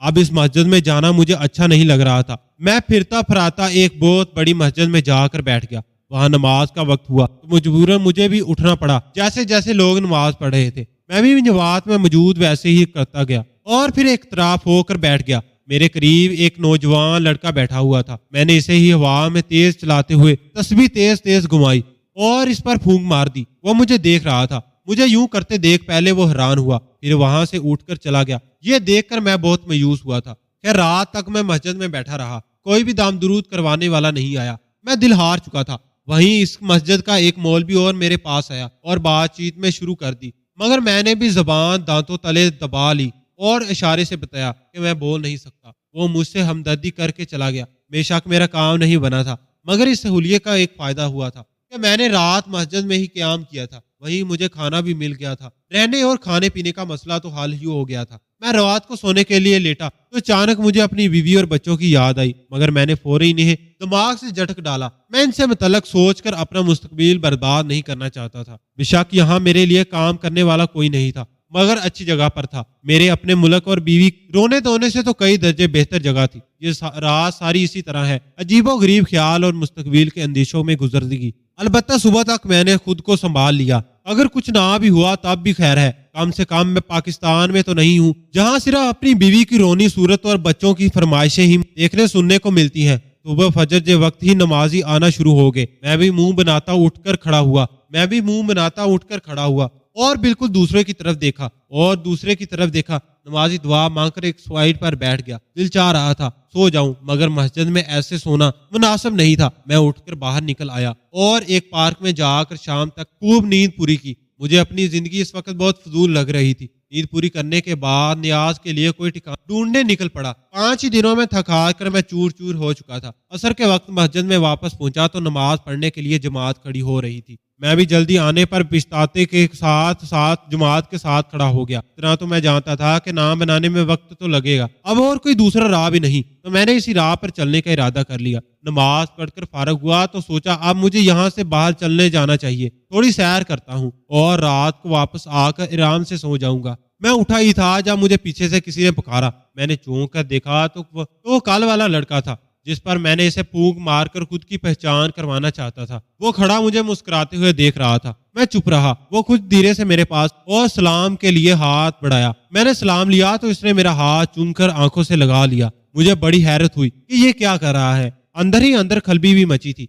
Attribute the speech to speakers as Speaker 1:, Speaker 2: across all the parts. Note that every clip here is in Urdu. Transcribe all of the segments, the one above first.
Speaker 1: اب اس مسجد میں جانا مجھے اچھا نہیں لگ رہا تھا۔ میں پھرتا پھراتا ایک بہت بڑی مسجد میں جا کر بیٹھ گیا۔ وہاں نماز کا وقت ہوا تو مجبوراً مجھے بھی اٹھنا پڑا۔ جیسے جیسے لوگ نماز پڑھ رہے تھے میں بھی جماعت میں موجود ویسے ہی کرتا گیا اور پھر ایک طرف ہو کر بیٹھ گیا۔ میرے قریب ایک نوجوان لڑکا بیٹھا ہوا تھا۔ میں نے اسے ہی ہوا میں تیز چلاتے ہوئے تسبیح تیز تیز گھمائی اور اس پر پھونک مار دی۔ وہ مجھے دیکھ رہا تھا۔ مجھے یوں کرتے دیکھ پہلے وہ حیران ہوا، پھر وہاں سے اٹھ کر چلا گیا۔ یہ دیکھ کر میں بہت مایوس ہوا تھا۔ خیر رات تک میں مسجد میں بیٹھا رہا، کوئی بھی دام درود کروانے والا نہیں آیا۔ میں دل ہار چکا تھا۔ وہیں اس مسجد کا ایک مولوی اور میرے پاس آیا اور بات چیت میں شروع کر دی، مگر میں نے بھی زبان دانتوں تلے دبا لی اور اشارے سے بتایا کہ میں بول نہیں سکتا۔ وہ مجھ سے ہمدردی کر کے چلا گیا۔ بے شک میرا کام نہیں بنا تھا، مگر اس سہولیت کا ایک فائدہ ہوا تھا کہ میں نے رات مسجد میں ہی قیام کیا تھا۔ وہیں مجھے کھانا بھی مل گیا تھا۔ رہنے اور کھانے پینے کا مسئلہ تو حل ہی ہو گیا تھا۔ میں رات کو سونے کے لیے لیٹا تو اچانک مجھے اپنی بیوی اور بچوں کی یاد آئی، مگر میں نے فوری انہیں دماغ سے جھٹک ڈالا۔ میں ان سے متعلق سوچ کر اپنا مستقبل برباد نہیں کرنا چاہتا تھا۔ بے شک یہاں میرے لیے کام کرنے والا کوئی نہیں تھا، مگر اچھی جگہ پر تھا۔ میرے اپنے ملک اور بیوی رونے دھونے سے تو کئی درجے بہتر جگہ تھی۔ یہ رات ساری اسی طرح ہے، عجیب و غریب خیال اور مستقبل کے اندیشوں میں گزردگی۔ البتہ صبح تک میں نے خود کو سنبھال لیا۔ اگر کچھ نہ بھی ہوا تب بھی خیر ہے، کم سے کم میں پاکستان میں تو نہیں ہوں جہاں صرف اپنی بیوی کی رونی صورت اور بچوں کی فرمائشیں ہی دیکھنے سننے کو ملتی ہیں۔ صبح فجر کے وقت ہی نمازی آنا شروع ہو گئے۔ میں بھی منہ بناتا اٹھ کر کھڑا ہوا اور بالکل دوسرے کی طرف دیکھا نمازی دعا مانگ کر ایک سوائڈ پر بیٹھ گیا۔ دل چاہ رہا تھا سو جاؤں، مگر مسجد میں ایسے سونا مناسب نہیں تھا۔ میں اٹھ کر باہر نکل آیا اور ایک پارک میں جا کر شام تک خوب نیند پوری کی۔ مجھے اپنی زندگی اس وقت بہت فضول لگ رہی تھی۔ نیند پوری کرنے کے بعد نیاز کے لیے کوئی ٹھکانہ ڈھونڈنے نکل پڑا۔ 5 ہی دنوں میں تھکا کر میں چور چور ہو چکا تھا۔ عصر کے وقت مسجد میں واپس پہنچا تو نماز پڑھنے کے لیے جماعت کھڑی ہو رہی تھی۔ میں بھی جلدی آنے پر پچھتاتے کے ساتھ جماعت کے ساتھ کھڑا ہو گیا۔ اتنا تو میں جانتا تھا کہ نام بنانے میں وقت تو لگے گا، اب اور کوئی دوسرا راہ بھی نہیں، تو میں نے اسی راہ پر چلنے کا ارادہ کر لیا۔ نماز پڑھ کر فارغ ہوا تو سوچا اب مجھے یہاں سے باہر چلنے جانا چاہیے، تھوڑی سیر کرتا ہوں اور رات کو واپس آ کر آرام سے سو جاؤں گا۔ میں اٹھا ہی تھا جب مجھے پیچھے سے کسی نے پکارا۔ میں نے چونک کر دیکھا تو وہ کل والا لڑکا تھا جس پر میں نے اسے پھونک مار کر خود کی پہچان کروانا چاہتا تھا۔ وہ کھڑا مجھے مسکراتے ہوئے دیکھ رہا تھا۔ میں چپ رہا۔ وہ خود دھیرے سے میرے پاس اور سلام کے لیے ہاتھ بڑھایا۔ میں نے سلام لیا تو اس نے میرا ہاتھ چوم کر آنکھوں سے لگا لیا۔ مجھے بڑی حیرت ہوئی کہ یہ کیا کر رہا ہے۔ اندر ہی اندر کھلبی بھی مچی تھی،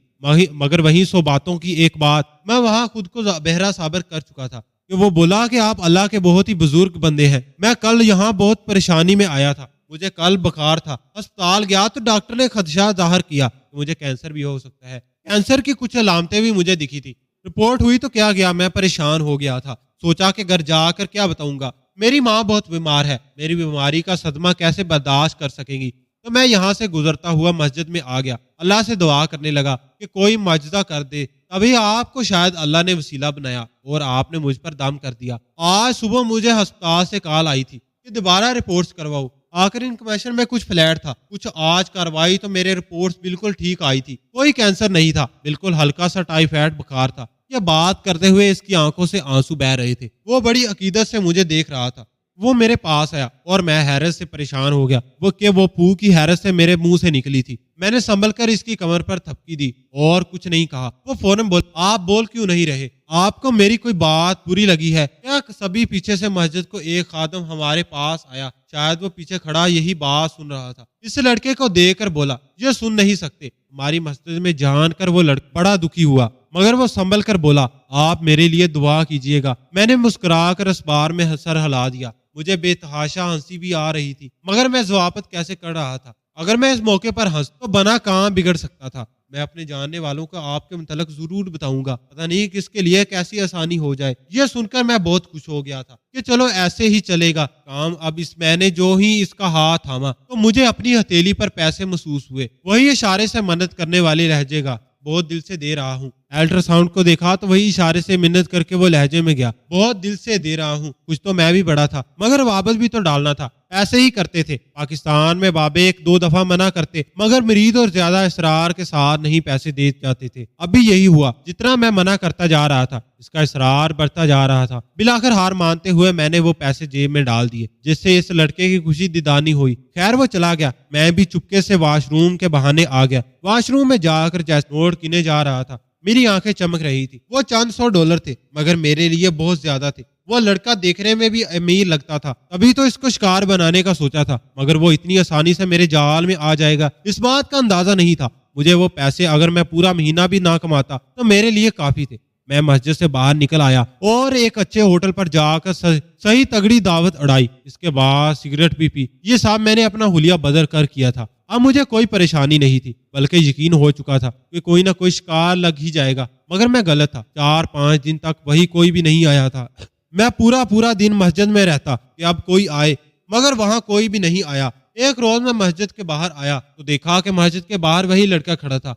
Speaker 1: مگر وہیں 100 باتوں کی ایک بات میں وہاں خود کو بہرا ثابت کر چکا تھا کہ وہ بولا کہ آپ اللہ کے بہت ہی بزرگ بندے ہیں۔ میں کل یہاں بہت پریشانی میں آیا تھا، مجھے کل بخار تھا، ہسپتال گیا تو ڈاکٹر نے خدشہ ظاہر کیا کہ مجھے کینسر بھی ہو سکتا ہے۔ کینسر کی کچھ علامتیں بھی مجھے دکھی تھی۔ رپورٹ ہوئی تو کیا گیا، میں پریشان ہو گیا تھا۔ سوچا کہ گھر جا کر کیا بتاؤں گا، میری ماں بہت بیمار ہے، میری بیماری کا صدمہ کیسے برداشت کر سکیں گی۔ تو میں یہاں سے گزرتا ہوا مسجد میں آ گیا، اللہ سے دعا کرنے لگا کہ کوئی معجزہ کر دے۔ تبھی آپ کو شاید اللہ نے وسیلہ بنایا اور آپ نے مجھ پر دم کر دیا۔ آج صبح مجھے ہسپتال سے کال آئی تھی کہ دوبارہ رپورٹس کرواؤ۔ آخر انکمیشن میں کچھ فلیٹ تھا، کچھ آج کروائی تو میرے رپورٹس بالکل ٹھیک آئی تھی۔ کوئی کینسر نہیں تھا، بالکل ہلکا سا ٹائیفائڈ بخار تھا۔ یہ بات کرتے ہوئے اس کی آنکھوں سے آنسو بہ رہے تھے۔ وہ بڑی عقیدت سے مجھے دیکھ رہا تھا۔ وہ میرے پاس آیا اور میں حیرت سے پریشان ہو گیا وہ پھو کی حیرت سے میرے منہ سے نکلی تھی۔ میں نے سنبھل کر اس کی کمر پر تھپکی دی اور کچھ نہیں کہا۔ وہ فوراً بول آپ بول کیوں نہیں رہے؟ آپ کو میری کوئی بات بری لگی ہے کیا؟ سبھی پیچھے سے مسجد کو ایک خادم ہمارے پاس آیا، شاید وہ پیچھے کھڑا یہی بات سن رہا تھا۔ اس لڑکے کو دیکھ کر بولا یہ سن نہیں سکتے۔ ہماری مسجد میں جان کر وہ لڑکا بڑا دکھی ہوا، مگر وہ سنبھل کر بولا آپ میرے لیے دعا کیجیے گا۔ میں نے مسکرا کر اس بار میں سر ہلا دیا۔ مجھے بے تحاشا ہنسی بھی آ رہی تھی، مگر میں ضوابط کیسے کر رہا تھا؟ اگر میں اس موقع پر ہنس تو بنا کام بگڑ سکتا تھا۔ میں اپنے جاننے والوں کو آپ کے متعلق ضرور بتاؤں گا، پتہ نہیں کس کے لیے کیسی آسانی ہو جائے۔ یہ سن کر میں بہت خوش ہو گیا تھا کہ چلو ایسے ہی چلے گا کام۔ اب میں نے جو ہی اس کا ہاتھ تھاما تو مجھے اپنی ہتھیلی پر پیسے محسوس ہوئے۔ وہی اشارے سے منت کرنے والے لہجے گا، بہت دل سے دے رہا ہوں۔ الٹرا ساؤنڈ کو دیکھا تو وہی اشارے سے منت کر کے وہ لہجے میں گیا، بہت دل سے دے رہا ہوں۔ کچھ تو میں بھی بڑا تھا، مگر واپس بھی تو ڈالنا تھا۔ ایسے ہی کرتے تھے۔ پاکستان میں بابے ایک دو دفعہ منع کرتے مگر مرید اور زیادہ اصرار کے ساتھ نہیں پیسے دے جاتے تھے۔ اب بھی یہی ہوا، جتنا میں منع کرتا جا رہا تھا اس کا اصرار بڑھتا جا رہا تھا۔ بالآخر ہار مانتے ہوئے میں نے وہ پیسے جیب میں ڈال دیے، جس سے اس لڑکے کی خوشی دیدانی ہوئی۔ خیر وہ چلا گیا، میں بھی چپکے سے واش روم کے بہانے آ گیا۔ واش روم میں جا کر جیسے نوٹ گنے جا رہا تھا، میری آنکھیں چمک رہی تھی۔ وہ چند $100 تھے مگر میرے لیے بہت زیادہ تھے۔ وہ لڑکا دیکھنے میں بھی امیر لگتا تھا، تبھی تو اس کو شکار بنانے کا سوچا تھا، مگر وہ اتنی آسانی سے میرے جال میں آ جائے گا اس بات کا اندازہ نہیں تھا۔ مجھے وہ پیسے اگر میں پورا مہینہ بھی نہ کماتا تو میرے لیے کافی تھے۔ میں مسجد سے باہر نکل آیا اور ایک اچھے ہوٹل پر جا کر صحیح تگڑی دعوت اڑائی۔ اس کے بعد سگریٹ بھی پی۔ یہ سب میں نے اپنا حلیہ بدل کر کیا تھا۔ اب مجھے کوئی پریشانی نہیں تھی، بلکہ یقین ہو چکا تھا کہ کوئی نہ کوئی شکار لگ ہی جائے گا، مگر میں غلط تھا۔ 4-5 دن تک وہی کوئی بھی نہیں آیا تھا۔ میں پورا دن مسجد میں رہتا کہ اب کوئی آئے، مگر وہاں کوئی بھی نہیں آیا۔ ایک روز میں مسجد کے باہر آیا تو دیکھا کہ مسجد کے باہر وہی لڑکا کھڑا تھا۔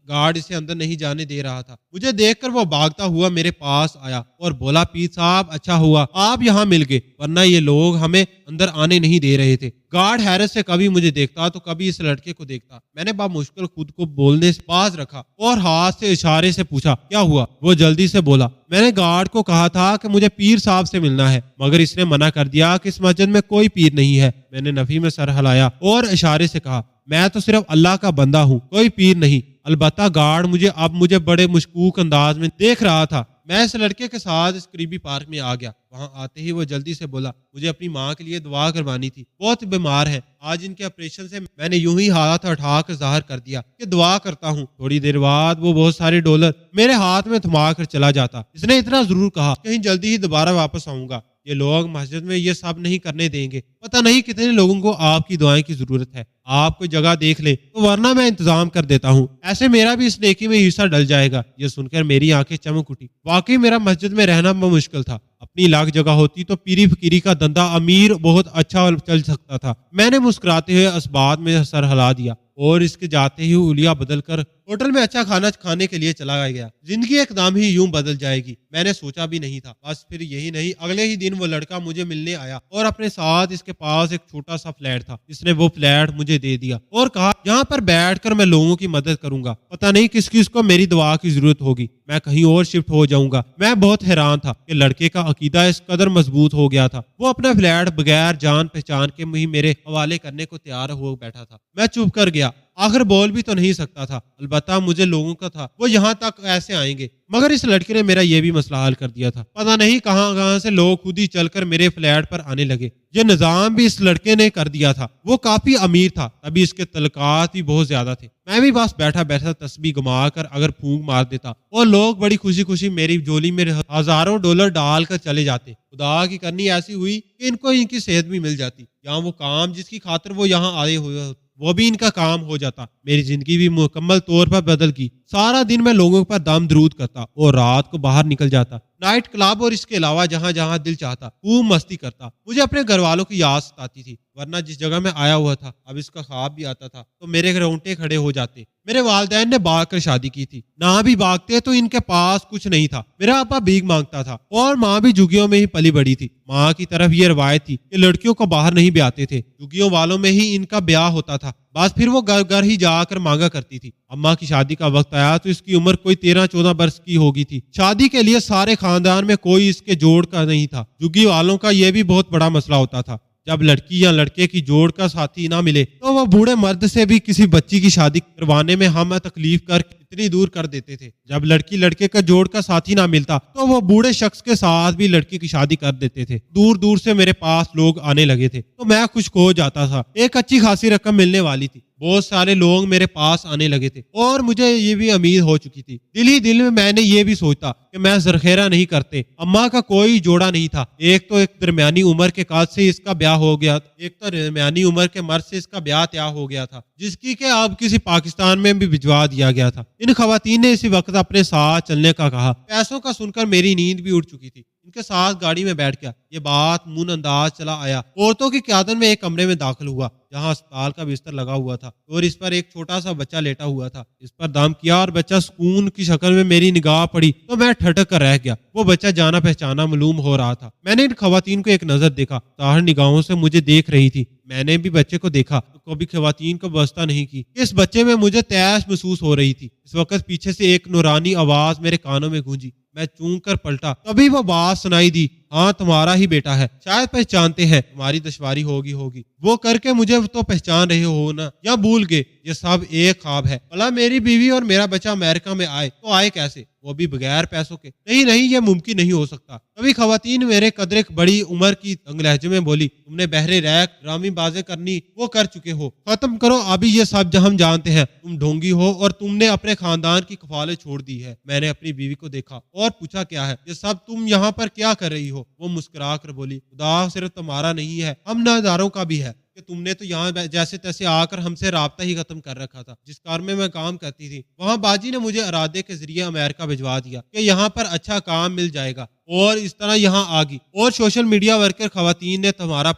Speaker 1: گارڈ اسے اندر نہیں جانے دے رہا تھا۔ مجھے دیکھ کر وہ بھاگتا ہوا میرے پاس آیا اور بولا، پیر صاحب اچھا ہوا آپ یہاں مل گئے، ورنہ یہ لوگ ہمیں اندر آنے نہیں دے رہے تھے۔ گارڈ حیرت سے کبھی مجھے دیکھتا تو کبھی اس لڑکے کو دیکھتا۔ میں نے بامشکل خود کو بولنے سے باز رکھا اور ہاتھ سے اشارے سے پوچھا، کیا ہوا؟ وہ جلدی سے بولا، میں نے گارڈ کو کہا تھا کہ مجھے پیر صاحب سے ملنا ہے، مگر اس نے منع کر دیا کہ اس مسجد میں کوئی پیر نہیں ہے۔ میں نے نفی میں سر ہلایا اور اشارے سے کہا، میں تو صرف اللہ کا بندہ ہوں، کوئی پیر نہیں۔ البتہ گارڈ مجھے بڑے مشکوک انداز میں دیکھ رہا تھا۔ میں اس لڑکے کے ساتھ اس قریبی پارک میں آ گیا۔ وہاں آتے ہی وہ جلدی سے بولا، مجھے اپنی ماں کے لیے دعا کروانی تھی، بہت بیمار ہے آج ان کے آپریشن سے۔ میں نے یوں ہی ہاتھ اٹھا کر ظاہر کر دیا کہ دعا کرتا ہوں۔ تھوڑی دیر بعد وہ بہت سارے $، میرے ہاتھ میں تھما کر چلا جاتا۔ اس نے اتنا ضرور کہا، کہیں جلدی ہی دوبارہ واپس آؤں گا۔ یہ لوگ مسجد میں یہ سب نہیں کرنے دیں گے۔ پتہ نہیں کتنے لوگوں کو آپ کی دعائیں کی ضرورت ہے۔ آپ کوئی جگہ دیکھ لیں تو ورنہ میں انتظام کر دیتا ہوں، ایسے میرا بھی اس نیکی میں حصہ ڈل جائے گا۔ یہ سن کر میری آنکھیں چمک اٹھی۔ واقعی میرا مسجد میں رہنا مشکل تھا۔ اپنی لاکھ جگہ ہوتی تو پیری فقیری کا دندہ امیر بہت اچھا چل سکتا تھا۔ میں نے مسکراتے ہوئے اس بات میں سر ہلا دیا اور اس کے جاتے ہی حلیہ بدل کر ہوٹل میں اچھا کھانا کھانے کے لیے چلا گیا۔ زندگی ایک دم ہی یوں بدل جائے گی، میں نے سوچا بھی نہیں تھا۔ بس پھر یہی نہیں، اگلے ہی دن وہ لڑکا مجھے ملنے آیا اور اپنے ساتھ اس کے پاس ایک چھوٹا سا فلیٹ تھا۔ اس نے وہ فلیٹ مجھے دے دیا اور کہا، یہاں پر بیٹھ کر میں لوگوں کی مدد کروں گا، پتہ نہیں کس کو میری دعا کی ضرورت ہوگی، میں کہیں اور شفٹ ہو جاؤں گا۔ میں بہت حیران تھا کہ لڑکے کا عقیدہ اس قدر مضبوط ہو گیا تھا۔ وہ اپنا فلیٹ بغیر جان پہچان کے ہی میرے حوالے کرنے کو تیار ہو بیٹھا تھا۔ میں چپ کر گیا، آخر بول بھی تو نہیں سکتا تھا، البتہ مجھے لوگوں کا تھا وہ یہاں تک ایسے آئیں گے، مگر اس لڑکے نے میرا یہ بھی مسئلہ حل کر دیا تھا۔ پتہ نہیں کہاں سے لوگ خود ہی چل کر میرے فلیٹ پر آنے لگے۔ یہ نظام بھی اس لڑکے نے کر دیا تھا۔ وہ کافی امیر تھا، تبھی اس کے تعلقات بھی بہت زیادہ تھے۔ میں بھی بس بیٹھا تسبیح گما کر اگر پھونک مار دیتا اور لوگ بڑی خوشی میری جولی میں ہزاروں $، ڈال کر چلے جاتے۔ خدا کی کرنی ایسی ہوئی کہ ان کو ان کی صحت بھی مل جاتی، یا وہ کام جس کی خاطر وہ یہاں آئے ہوئے وہ بھی ان کا کام ہو جاتا۔ میری زندگی بھی مکمل طور پر بدل گئی۔ سارا دن میں لوگوں پر دم درود کرتا اور رات کو باہر نکل جاتا، نائٹ کلب اور اس کے علاوہ جہاں دل چاہتا خوب مستی کرتا۔ مجھے اپنے گھر والوں کی یاد ستاتی تھی، ورنہ جس جگہ میں آیا ہوا تھا اب اس کا خواب بھی آتا تھا تو میرے رونگٹے کھڑے ہو جاتے۔ میرے والدین نے بھاگ کر شادی کی تھی، نہ بھی بھاگتے تو ان کے پاس کچھ نہیں تھا۔ میرا ابا بھیک مانگتا تھا اور ماں بھی جھگیوں میں ہی پلی بڑی تھی۔ ماں کی طرف یہ روایت تھی کہ لڑکیوں کو باہر نہیں بیاتے تھے، جھگیوں والوں میں ہی ان کا بیاہ ہوتا تھا، بس پھر وہ گھر ہی جا کر مانگا کرتی تھی۔ اماں کی شادی کا وقت آیا تو اس کی عمر کوئی 13-14 برس کی ہوگی تھی۔ شادی کے لیے سارے خاندان میں کوئی اس کے جوڑ کا نہیں تھا۔ جھگی والوں کا یہ بھی بہت بڑا مسئلہ ہوتا تھا، جب لڑکی یا لڑکے کی جوڑ کا ساتھی نہ ملے تو وہ بوڑھے مرد سے بھی کسی بچی کی شادی کروانے میں ہم تکلیف کر اتنی دور کر دیتے تھے۔ جب لڑکی لڑکے کا جوڑ کا ساتھی نہ ملتا تو وہ بوڑھے شخص کے ساتھ بھی لڑکی کی شادی کر دیتے تھے۔ دور دور سے میرے پاس لوگ آنے لگے تھے تو میں خشک ہو جاتا تھا۔ ایک اچھی خاصی رقم ملنے والی تھی، بہت سارے لوگ میرے پاس آنے لگے تھے اور مجھے یہ بھی امید ہو چکی تھی۔ دل ہی دل میں نے یہ بھی سوچتا کہ میں ذخیرہ نہیں کرتے۔ اماں کا کوئی جوڑا نہیں تھا، ایک درمیانی عمر کے قاد سے اس کا بیاہ ہو گیا، ایک تو درمیانی عمر کے مرد سے اس کا بیاہ طے ہو گیا تھا، جس کی کہ اب کسی پاکستان میں بھی بھجوا دیا گیا تھا۔ ان خواتین نے اسی وقت اپنے ساتھ چلنے کا کہا۔ پیسوں کا سن کر میری نیند بھی اڑ چکی تھی۔ ان کے ساتھ گاڑی میں بیٹھ گیا۔ یہ بات مون انداز چلا آیا۔ عورتوں کی قیادت میں ایک کمرے میں داخل ہوا جہاں اسپتال کا بستر لگا ہوا تھا اور اس پر ایک چھوٹا سا بچہ لیٹا ہوا تھا۔ اس پر دم کیا اور بچہ سکون کی شکل میں میری نگاہ پڑی تو میں ٹھٹک کر رہ گیا۔ وہ بچہ جانا پہچانا معلوم ہو رہا تھا۔ میں نے ان خواتین کو ایک نظر دیکھا، ظاہر نگاہوں سے مجھے دیکھ رہی تھی۔ میں نے بھی بچے کو دیکھا تو کبھی خواتین کو وابستہ نہیں کی۔ اس بچے میں مجھے تیش محسوس ہو رہی تھی۔ اس وقت پیچھے سے ایک نورانی آواز میرے کانوں میں گونجی۔ میں چونک کر پلٹا، تبھی وہ بات سنائی دی، ہاں تمہارا ہی بیٹا ہے، شاید پہچانتے ہیں، تمہاری دشواری ہوگی وہ کر کے مجھے تو پہچان رہے ہو نا، یا بھول گئے یہ سب ایک خواب ہے؟ بھلا میری بیوی اور میرا بچہ امریکہ میں آئے تو آئے کیسے، وہ بھی بغیر پیسوں کے؟ نہیں یہ ممکن نہیں ہو سکتا۔ کبھی خواتین میرے قدر ایک بڑی عمر کی تنگ لہجے میں بولی، تم نے بہرے ریک ڈرامی بازیں کرنی وہ کر چکے ہو، ختم کرو ابھی یہ سب ہم جانتے ہیں، تم ڈھونگی ہو اور تم نے اپنے خاندان کی کفالت چھوڑ دی ہے۔ میں نے اپنی بیوی کو دیکھا اور پوچھا کیا ہے یہ سب، تم یہاں پر کیا کر رہی ہو؟ وہ مسکرا کر بولی، خدا صرف تمہارا نہیں ہے، ہم ناداروں کا بھی ہے کہ تم نے تو یہاں جیسے تیسے آ کر ہم سے رابطہ ہی ختم کر رکھا تھا۔ جس کار میں کام کرتی تھی وہاں باجی نے مجھے ارادے کے ذریعے امریکہ بھجوا دیا کہ یہاں پر اچھا کام مل جائے گا، اور اس طرح یہاں آ گئی اور سوشل میڈیا ورکر خواتین نے تمہارا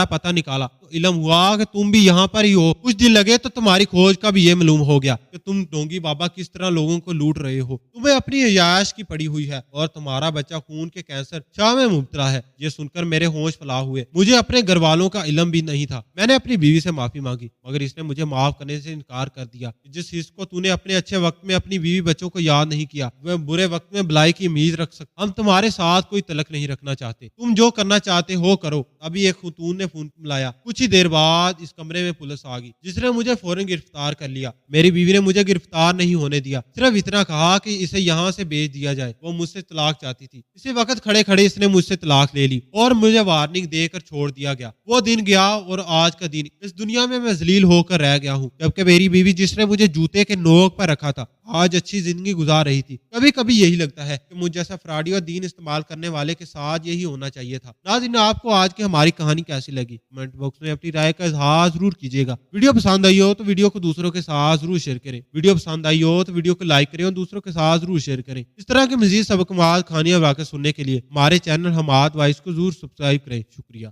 Speaker 1: پتہ نکالا تو علم ہوا کہ تم بھی یہاں پر ہی ہو۔ کچھ دن لگے تو تمہاری کھوج کا بھی یہ معلوم ہو گیا کہ تم ڈونگی بابا کس طرح لوگوں کو لوٹ رہے ہو۔ تمہیں اپنی عیاش کی پڑی ہوئی ہے اور تمہارا بچہ خون کے کینسر شاہ میں مبتلا ہے۔ یہ سن کر میرے ہوش فلا ہوئے۔ مجھے اپنے گھر والوں کا علم بھی نہیں تھا۔ میں نے اپنی بیوی سے معافی مانگی مگر اس نے مجھے معاف کرنے سے انکار کر دیا۔ جس حص کو تو نے اپنے اچھے وقت میں اپنی بیوی بچوں کو یاد نہیں کیا، وہ برے وقت میں بلائی کی امید رکھ سکتا۔ ہم تمہارے ساتھ کوئی تعلق نہیں رکھنا چاہتے، تم جو کرنا چاہتے ہو کرو۔ ابھی ایک خاتون نے فون ملایا۔ کچھ ہی دیر بعد اس کمرے میں پولیس آ گئی جس نے مجھے فوراً گرفتار کر لیا۔ میری بیوی نے مجھے گرفتار نہیں ہونے دیا، صرف اتنا کہا کہ اسے یہاں سے بھیج دیا جائے، وہ مجھ سے طلاق چاہتی تھی۔ اسی وقت کھڑے کھڑے اس نے مجھ سے طلاق لے لی اور مجھے وارننگ دے کر چھوڑ دیا گیا۔ وہ دن گیا اور آج کا دن اس دنیا میں ذلیل ہو کر رہ گیا ہوں، جبکہ میری بیوی جس نے مجھے جوتے کے نوک پر رکھا تھا آج اچھی زندگی گزار رہی تھی۔ کبھی کبھی یہی لگتا ہے کہ مجھ جیسا فراڈی اور دین استعمال کرنے والے کے ساتھ یہی ہونا چاہیے تھا۔ ناظرین، آپ کو آج کی ہماری کہانی کیسی لگی؟ کمنٹ باکس میں اپنی رائے کا اظہار ضرور کیجیے گا۔ ویڈیو پسند آئی ہو تو ویڈیو کو دوسروں کے ساتھ ضرور شیئر کریں۔ ویڈیو پسند آئی ہو تو ویڈیو کو لائک کریں اور دوسروں کے ساتھ ضرور شیئر کریں۔ اس طرح کے مزید سبق آموز کہانیاں واقع سننے کے لیے ہمارے چینل حماد وائس کو ضرور سبسکرائب کریں۔ شکریہ۔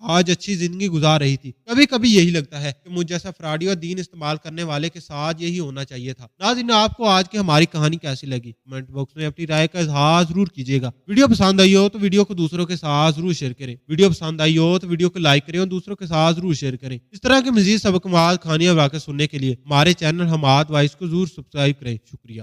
Speaker 1: آج اچھی زندگی گزار رہی تھی۔ کبھی کبھی یہی لگتا ہے کہ مجھ جیسا فراڈی اور دین استعمال کرنے والے کے ساتھ یہی ہونا چاہیے تھا۔ ناظرین، آپ کو آج کی ہماری کہانی کیسی لگی؟ کمنٹ باکس میں اپنی رائے کا اظہار ضرور کیجیے گا۔ ویڈیو پسند آئی ہو تو ویڈیو کو دوسروں کے ساتھ ضرور شیئر کریں۔ ویڈیو پسند آئی ہو تو ویڈیو کو لائک کریں اور دوسروں کے ساتھ ضرور شیئر کریں۔ اس طرح کے مزید سبق آموز کہانیاں واقع سننے کے لیے ہمارے چینل حماد وائس کو ضرور سبسکرائب کریں۔ شکریہ۔